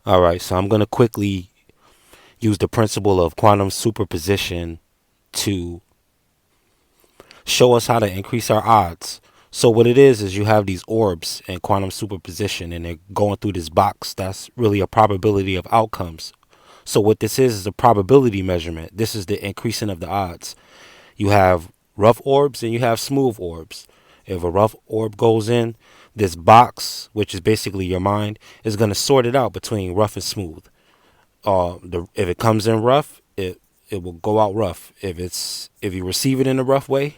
All right, so I'm going to quickly use the principle of quantum superposition to show us how to increase our odds. So what it is you have these orbs in quantum superposition and they're going through this box that's really a probability of outcomes. So what this is a probability measurement. This is the increasing of the odds. You have rough orbs and you have smooth orbs. If a rough orb goes in, this box, which is basically your mind, is going to sort it out between rough and smooth. If it comes in rough, it will go out rough. If you receive it in a rough way,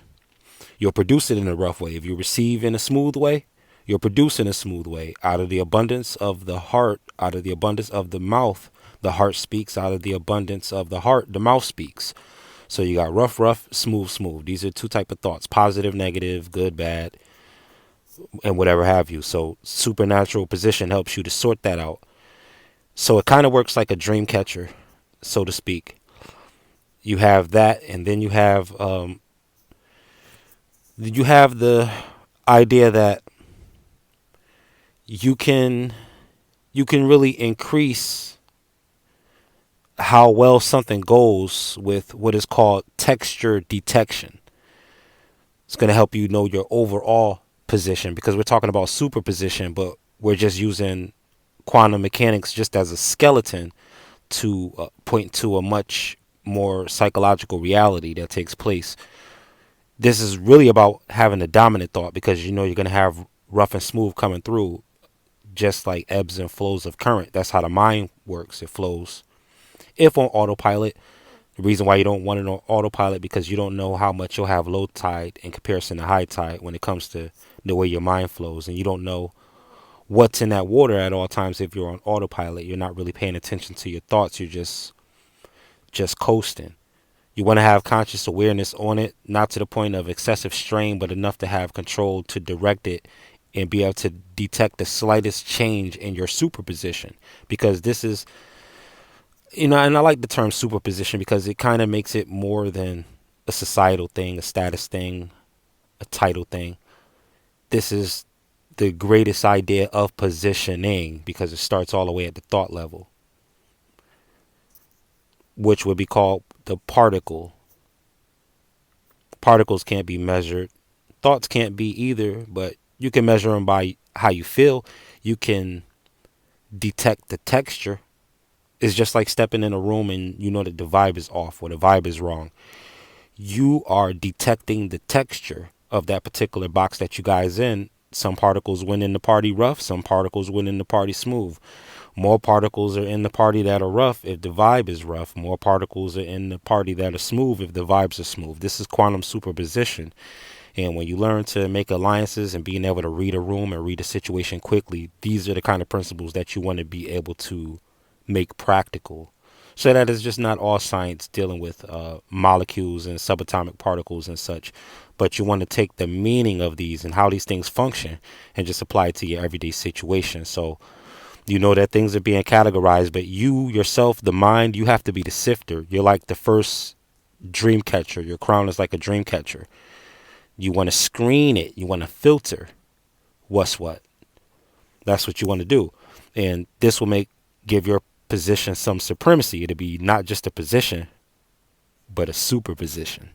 you'll produce it in a rough way. If you receive in a smooth way, you'll produce in a smooth way. Out of the abundance of the heart, out of the abundance of the mouth, the heart speaks. Out of the abundance of the heart, the mouth speaks. So you got rough, rough, smooth, smooth. These are two type of thoughts: positive, negative, good, bad, and whatever have you. So supernatural position helps you to sort that out. So it kind of works like a dream catcher, so to speak. You have that, and then you have the idea that you can you can really increase how well something goes with what is called texture detection. It's going to help you know your overall position because we're talking about superposition, but we're just using quantum mechanics just as a skeleton to point to a much more psychological reality that takes place. This is really about having a dominant thought because you know you're going to have rough and smooth coming through, just like ebbs and flows of current. That's how the mind works. It flows. If on autopilot, the reason why you don't want it on autopilot because you don't know how much you'll have low tide in comparison to high tide when it comes to the way your mind flows, and you don't know what's in that water at all times. If you're on autopilot, you're not really paying attention to your thoughts. You're just coasting. You want to have conscious awareness on it, not to the point of excessive strain, but enough to have control to direct it and be able to detect the slightest change in your superposition. Because this is, and I like the term superposition because it kind of makes it more than a societal thing, a status thing, a title thing. This is the greatest idea of positioning because it starts all the way at the thought level, which would be called the particle. Particles can't be measured. Thoughts can't be either, but you can measure them by how you feel. You can detect the texture. It's just like stepping in a room and you know that the vibe is off or the vibe is wrong. You are detecting the texture of that particular box that you guys in. Some particles went in the party rough, some particles went in the party smooth. More particles are in the party that are rough if the vibe is rough. More particles are in the party that are smooth if the vibes are smooth. This is quantum superposition. And when you learn to make alliances and being able to read a room and read a situation quickly, these are the kind of principles that you want to be able to make practical. So that is just not all science dealing with molecules and subatomic particles and such, but you want to take the meaning of these and how these things function and just apply it to your everyday situation. So you know that things are being categorized, but you yourself, the mind, you have to be the sifter. You're like the first dream catcher. Your crown is like a dream catcher. You want to screen it. You want to filter what's what. That's what you want to do. And this will give your position some supremacy. It'll be not just a position, but a superposition.